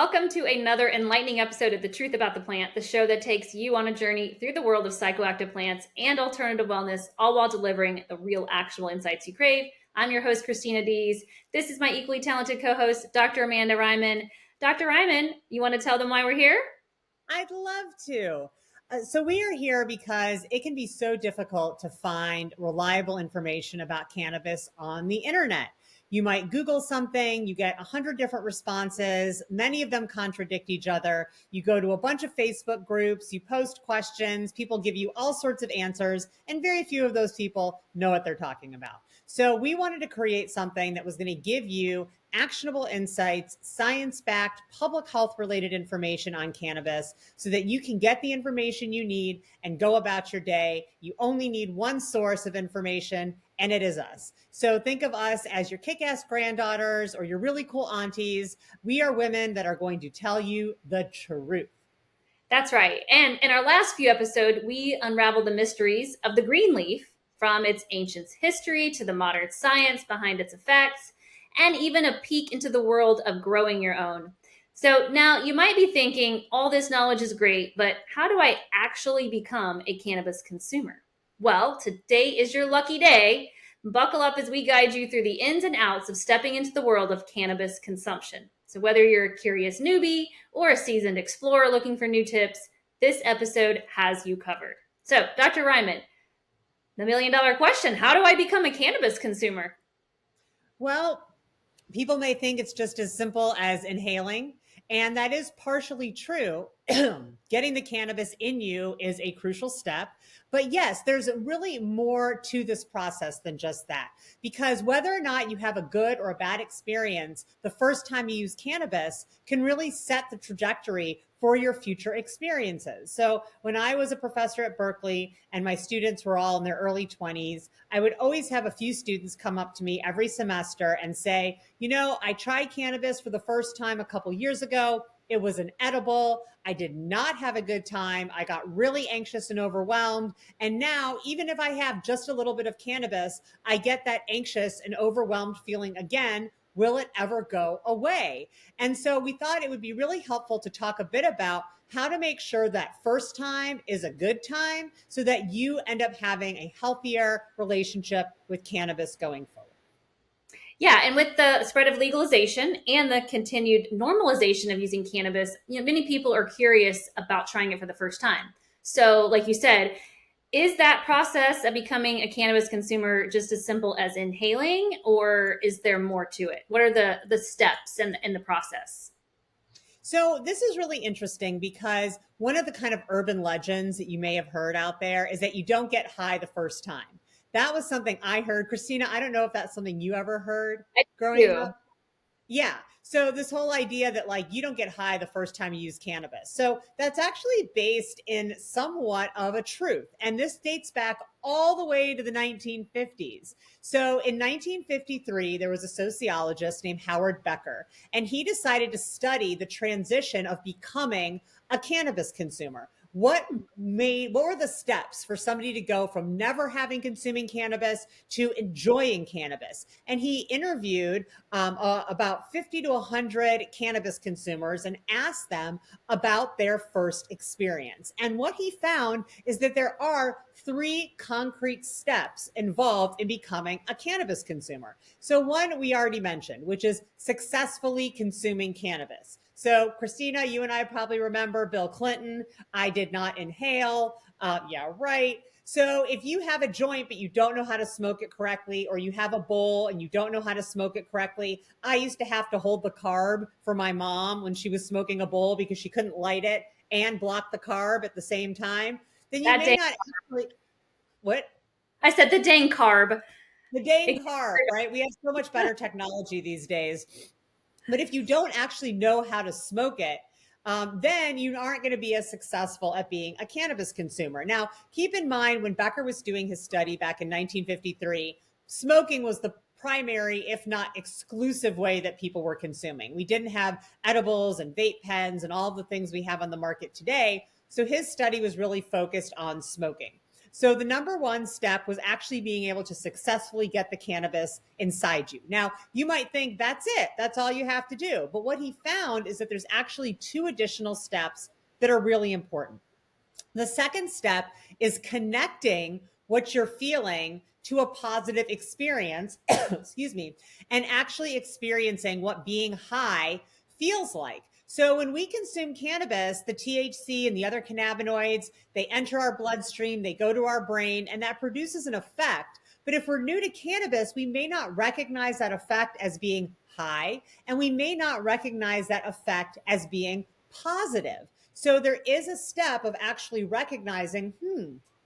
Welcome to another enlightening episode of The Truth About the Plant, the show that takes you on a journey through the world of psychoactive plants and alternative wellness, all while delivering the real, actual insights you crave. I'm your host, Christina Dees. This is my equally talented co-host, Dr. Amanda Ryman. Dr. Ryman, you want to tell them why we're here? I'd love to. So, we are here because it can be so difficult to find reliable information about cannabis on the internet. You might Google something, you get 100 different responses. Many of them contradict each other. You go to a bunch of Facebook groups, you post questions, people give you all sorts of answers, and very few of those people know what they're talking about. So, we wanted to create something that was going to give you actionable insights, science-backed, public health-related information on cannabis so that you can get the information you need and go about your day. You only need one source of information, and it is us. So think of us as your kick-ass granddaughters or your really cool aunties. We are women that are going to tell you the truth. That's right. And in our last few episodes, we unraveled the mysteries of the green leaf, from its ancient history to the modern science behind its effects, and even a peek into the world of growing your own. So now you might be thinking, all this knowledge is great, but how do I actually become a cannabis consumer? Well, today is your lucky day. Buckle up as we guide you through the ins and outs of stepping into the world of cannabis consumption. So, whether you're a curious newbie or a seasoned explorer looking for new tips, this episode has you covered. So, Dr. Ryman, the $1,000,000 question: how do I become a cannabis consumer? Well, people may think it's just as simple as inhaling, and that is partially true. Getting the cannabis in you is a crucial step. But yes, there's really more to this process than just that. Because whether or not you have a good or a bad experience the first time you use cannabis can really set the trajectory for your future experiences. So when I was a professor at Berkeley and my students were all in their early 20s, I would always have a few students come up to me every semester and say, I tried cannabis for the first time a couple years ago. It was an edible. I did not have a good time. I got really anxious and overwhelmed. And now, even if I have just a little bit of cannabis, I get that anxious and overwhelmed feeling again. Will it ever go away? And so we thought it would be really helpful to talk a bit about how to make sure that first time is a good time so that you end up having a healthier relationship with cannabis going forward. Yeah, and with the spread of legalization and the continued normalization of using cannabis, many people are curious about trying it for the first time. So, like you said, is that process of becoming a cannabis consumer just as simple as inhaling, or is there more to it? What are the steps in the process? So this is really interesting because one of the kind of urban legends that you may have heard out there is that you don't get high the first time. That was something I heard. Christina, I don't know if that's something you ever heard I growing do. up. Yeah. So this whole idea that you don't get high the first time you use cannabis. So that's actually based in somewhat of a truth. And this dates back all the way to the 1950s. So in 1953, there was a sociologist named Howard Becker, and he decided to study the transition of becoming a cannabis consumer. What were the steps for somebody to go from never having consuming cannabis to enjoying cannabis? And he interviewed about 50 to 100 cannabis consumers and asked them about their first experience. And what he found is that there are three concrete steps involved in becoming a cannabis consumer. So one we already mentioned, which is successfully consuming cannabis. So Christina, you and I probably remember Bill Clinton. I did not inhale. Yeah, right. So if you have a joint, but you don't know how to smoke it correctly, or you have a bowl and you don't know how to smoke it correctly, I used to have to hold the carb for my mom when she was smoking a bowl because she couldn't light it and block the carb at the same time. Then you That may dang, not actually, what? I said the dang carb. The dang It- carb, right? We have so much better technology these days. But if you don't actually know how to smoke it, then you aren't going to be as successful at being a cannabis consumer. Now, keep in mind when Becker was doing his study back in 1953, smoking was the primary, if not exclusive way that people were consuming. We didn't have edibles and vape pens and all the things we have on the market today. So his study was really focused on smoking. So the number one step was actually being able to successfully get the cannabis inside you. Now, you might think that's it, that's all you have to do. But what he found is that there's actually two additional steps that are really important. The second step is connecting what you're feeling to a positive experience, excuse me, and actually experiencing what being high feels like. So when we consume cannabis, the THC and the other cannabinoids, they enter our bloodstream, they go to our brain, and that produces an effect. But if we're new to cannabis, we may not recognize that effect as being high, and we may not recognize that effect as being positive. So there is a step of actually recognizing,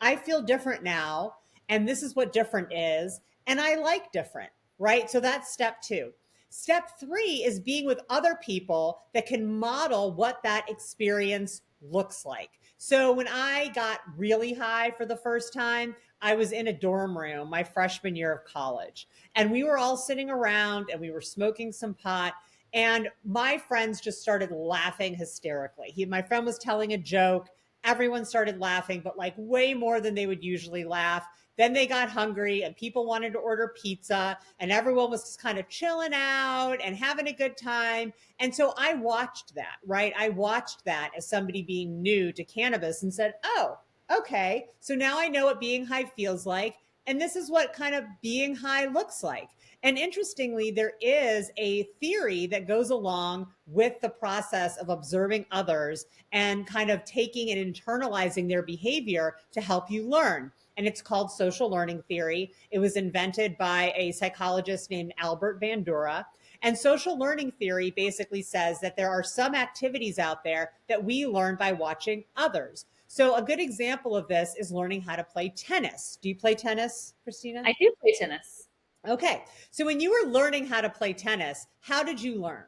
I feel different now, and this is what different is, and I like different, right? So that's step two. Step three is being with other people that can model what that experience looks like. So when I got really high for the first time, I was in a dorm room my freshman year of college, and we were all sitting around and we were smoking some pot. And my friends just started laughing hysterically. My friend was telling a joke. Everyone started laughing, but like way more than they would usually laugh. Then they got hungry and people wanted to order pizza, and everyone was just kind of chilling out and having a good time. And so I watched that, right? I watched that as somebody being new to cannabis and said, oh, okay. So now I know what being high feels like. And this is what kind of being high looks like. And interestingly, there is a theory that goes along with the process of observing others and kind of taking and internalizing their behavior to help you learn. And it's called social learning theory. It was invented by a psychologist named Albert Bandura. And social learning theory basically says that there are some activities out there that we learn by watching others. So a good example of this is learning how to play tennis. Do you play tennis, Christina? I do play tennis. Okay. So when you were learning how to play tennis, how did you learn?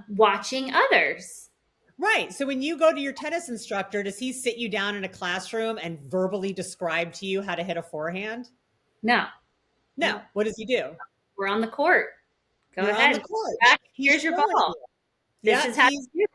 Watching others. Right. So when you go to your tennis instructor, does he sit you down in a classroom and verbally describe to you how to hit a forehand? No, No. no, What does he do? we're on the court. Go You're on the ahead. court. Back. He's Here's your showing ball. you. This Yeah, is how you do it.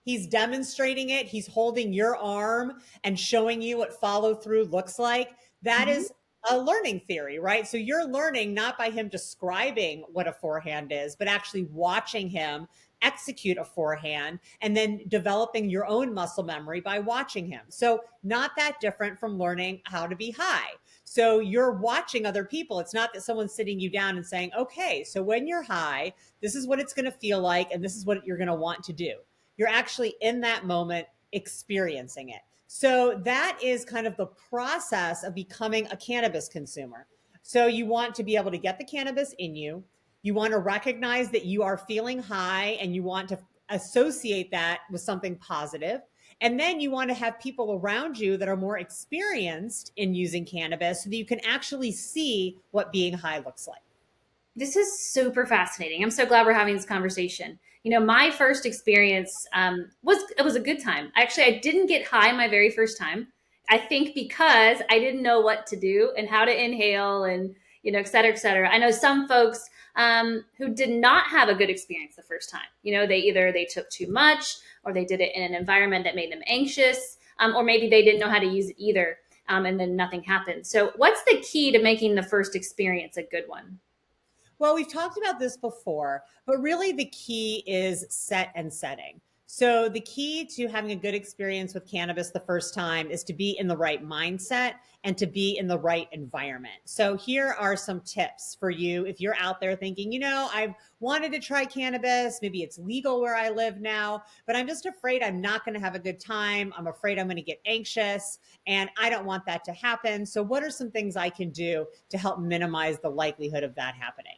he's demonstrating it. He's holding your arm and showing you what follow through looks like. That Mhm. is a learning theory, right? So you're learning not by him describing what a forehand is, but actually watching him execute a forehand and then developing your own muscle memory by watching him. So not that different from learning how to be high. So you're watching other people. It's not that someone's sitting you down and saying, okay, so when you're high, this is what it's going to feel like, and this is what you're going to want to do. You're actually in that moment experiencing it. So that is kind of the process of becoming a cannabis consumer. So you want to be able to get the cannabis in you. You want to recognize that you are feeling high and you want to associate that with something positive. And then you want to have people around you that are more experienced in using cannabis so that you can actually see what being high looks like. This is super fascinating. I'm so glad we're having this conversation. You know, my first experience was a good time. Actually, I didn't get high my very first time. I think because I didn't know what to do and how to inhale and et cetera, et cetera. I know some folks who did not have a good experience the first time. You know, they took too much, or they did it in an environment that made them anxious, or maybe they didn't know how to use it either, and then nothing happened. So, what's the key to making the first experience a good one? Well, we've talked about this before, but really the key is set and setting. So, the key to having a good experience with cannabis the first time is to be in the right mindset and to be in the right environment. So, here are some tips for you if you're out there thinking, I've wanted to try cannabis. Maybe it's legal where I live now, but I'm just afraid I'm not going to have a good time. I'm afraid I'm going to get anxious, and I don't want that to happen. So, what are some things I can do to help minimize the likelihood of that happening?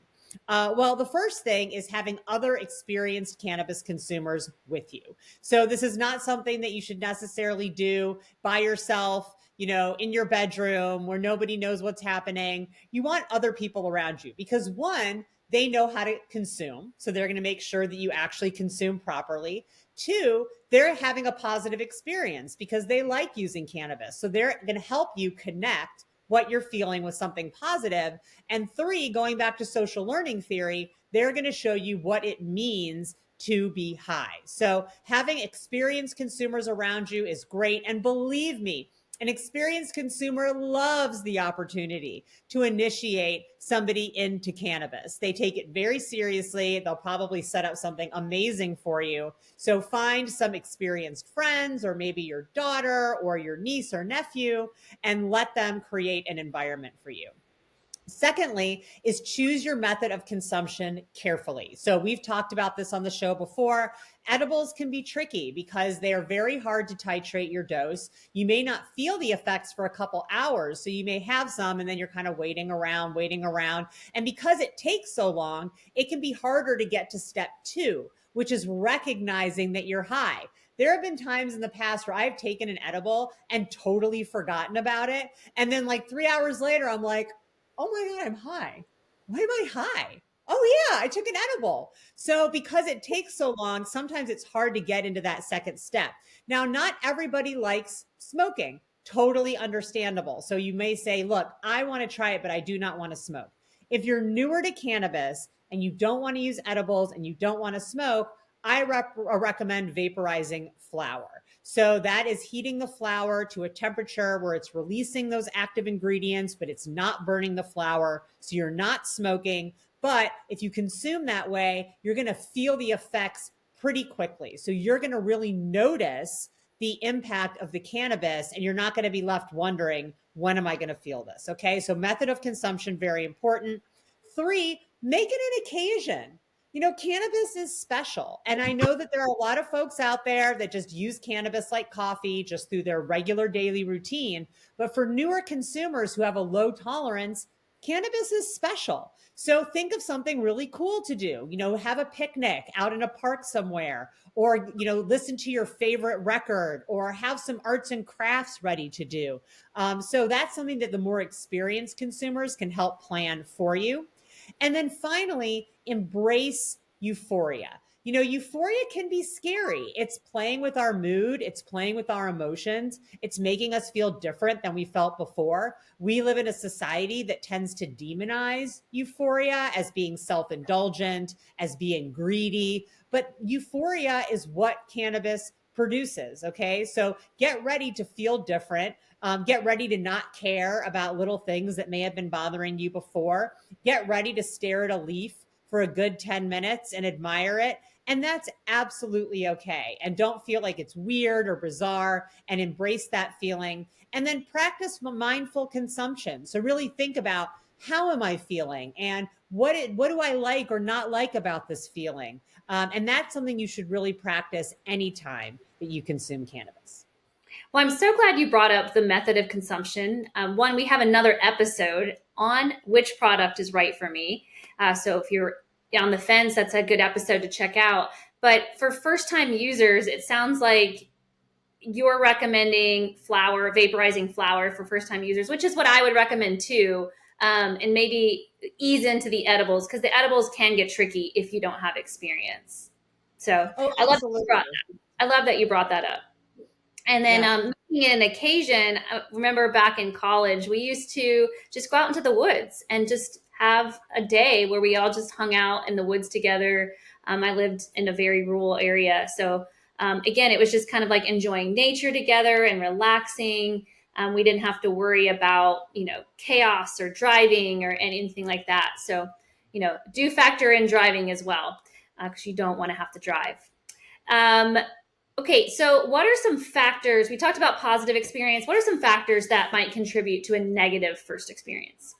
Well, the first thing is having other experienced cannabis consumers with you. So this is not something that you should necessarily do by yourself, in your bedroom where nobody knows what's happening. You want other people around you because one, they know how to consume. So they're going to make sure that you actually consume properly. Two, they're having a positive experience because they like using cannabis. So they're going to help you connect what you're feeling with something positive. And three, going back to social learning theory, they're going to show you what it means to be high. So having experienced consumers around you is great. And believe me, An experienced consumer loves the opportunity to initiate somebody into cannabis. They take it very seriously. They'll probably set up something amazing for you. So find some experienced friends, or maybe your daughter or your niece or nephew, and let them create an environment for you. Secondly, is choose your method of consumption carefully. So we've talked about this on the show before. Edibles can be tricky because they are very hard to titrate your dose. You may not feel the effects for a couple hours. So you may have some and then you're kind of waiting around, waiting around. And because it takes so long, it can be harder to get to step two, which is recognizing that you're high. There have been times in the past where I've taken an edible and totally forgotten about it. And then like 3 hours later, I'm like, oh my God, I'm high. Why am I high? Oh yeah, I took an edible. So because it takes so long, sometimes it's hard to get into that second step. Now, not everybody likes smoking. Totally understandable. So you may say, look, I want to try it, but I do not want to smoke. If you're newer to cannabis and you don't want to use edibles and you don't want to smoke, I recommend vaporizing flower. So that is heating the flower to a temperature where it's releasing those active ingredients, but it's not burning the flower. So you're not smoking. But if you consume that way, you're going to feel the effects pretty quickly. So you're going to really notice the impact of the cannabis, and you're not going to be left wondering, when am I going to feel this? Okay. So method of consumption, very important. 3, make it an occasion. You know, cannabis is special. And I know that there are a lot of folks out there that just use cannabis like coffee, just through their regular daily routine. But for newer consumers who have a low tolerance, cannabis is special. So think of something really cool to do. You know, have a picnic out in a park somewhere, or, you know, listen to your favorite record, or have some arts and crafts ready to do. So that's something that the more experienced consumers can help plan for you. And then finally, embrace euphoria. You know, euphoria can be scary. It's playing with our mood, it's playing with our emotions, it's making us feel different than we felt before. We live in a society that tends to demonize euphoria as being self indulgent, as being greedy. But euphoria is what cannabis produces. Okay. So get ready to feel different. Get ready to not care about little things that may have been bothering you before. Get ready to stare at a leaf for a good 10 minutes and admire it. And that's absolutely okay. And don't feel like it's weird or bizarre, and embrace that feeling. And then practice mindful consumption. So really think about, how am I feeling? And what do I like or not like about this feeling? And that's something you should really practice anytime that you consume cannabis. Well, I'm so glad you brought up the method of consumption. One, we have another episode on which product is right for me. So if you're on the fence, that's a good episode to check out. But for first time users, it sounds like you're recommending flower, vaporizing flower for first time users, which is what I would recommend too. And maybe ease into the edibles, because the edibles can get tricky if you don't have experience. So Oh, I love that you brought absolutely. that. I love that you brought that up. And then Yeah. making it an occasion, I remember back in college, we used to just go out into the woods and just have a day where we all just hung out in the woods together. I lived in a very rural area. So again, it was just kind of like enjoying nature together and relaxing. We didn't have to worry about, chaos or driving or anything like that. So, do factor in driving as well, because you don't want to have to drive. Um, Okay, so what are some factors? We talked about positive experience. What are some factors that might contribute to a negative first experience?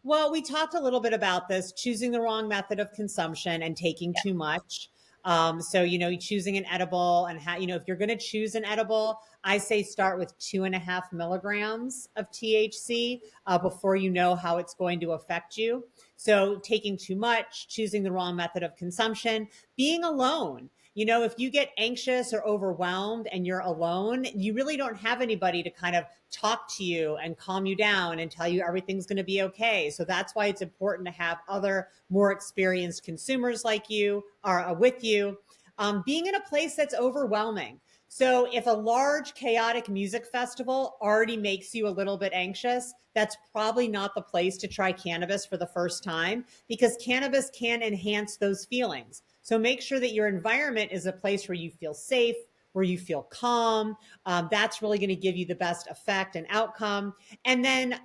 Well, we talked a little bit about this, choosing the wrong method of consumption and taking too much. So, you know, choosing an edible, and if you're going to choose an edible, I say start with 2.5 milligrams of THC before you know how it's going to affect you. So, taking too much, choosing the wrong method of consumption, being alone. You know, if you get anxious or overwhelmed and you're alone, you really don't have anybody to kind of talk to you and calm you down and tell you everything's going to be okay. So that's why it's important to have other more experienced consumers like you are with you. Being in a place that's overwhelming. So if a large chaotic music festival already makes you a little bit anxious, that's probably not the place to try cannabis for the first time, because cannabis can enhance those feelings. So make sure that your environment is a place where you feel safe, where you feel calm. That's really going to give you the best effect and outcome. And then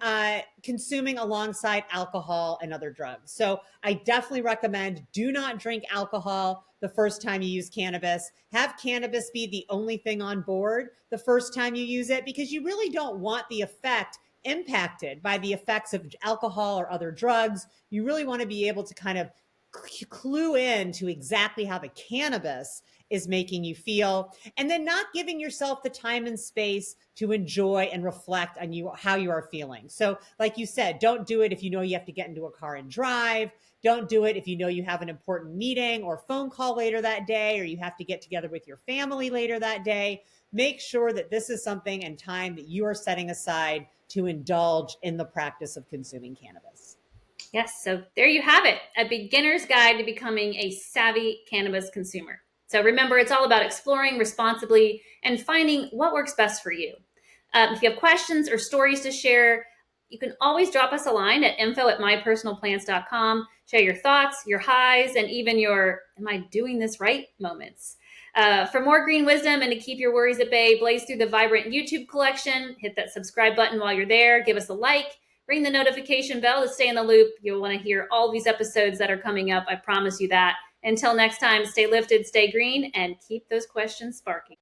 consuming alongside alcohol and other drugs. So I definitely recommend do not drink alcohol the first time you use cannabis. Have cannabis be the only thing on board the first time you use it, because you really don't want the effect impacted by the effects of alcohol or other drugs. You really want to be able to kind of clue in to exactly how the cannabis is making you feel, and then not giving yourself the time and space to enjoy and reflect on how you are feeling. So like you said, don't do it if you know you have to get into a car and drive. Don't do it if you know you have an important meeting or phone call later that day, or you have to get together with your family later that day. Make sure that this is something and time that you are setting aside to indulge in the practice of consuming cannabis. Yes, so there you have it, a beginner's guide to becoming a savvy cannabis consumer. So remember, it's all about exploring responsibly and finding what works best for you. If you have questions or stories to share, you can always drop us a line at info@mypersonalplants.com. Share your thoughts, your highs, and even your "am I doing this right" moments. For more green wisdom and to keep your worries at bay, blaze through the vibrant YouTube collection. Hit that subscribe button while you're there. Give us a like. Ring the notification bell to stay in the loop. You'll want to hear all these episodes that are coming up. I promise you that. Until next time, stay lifted, stay green, and keep those questions sparking.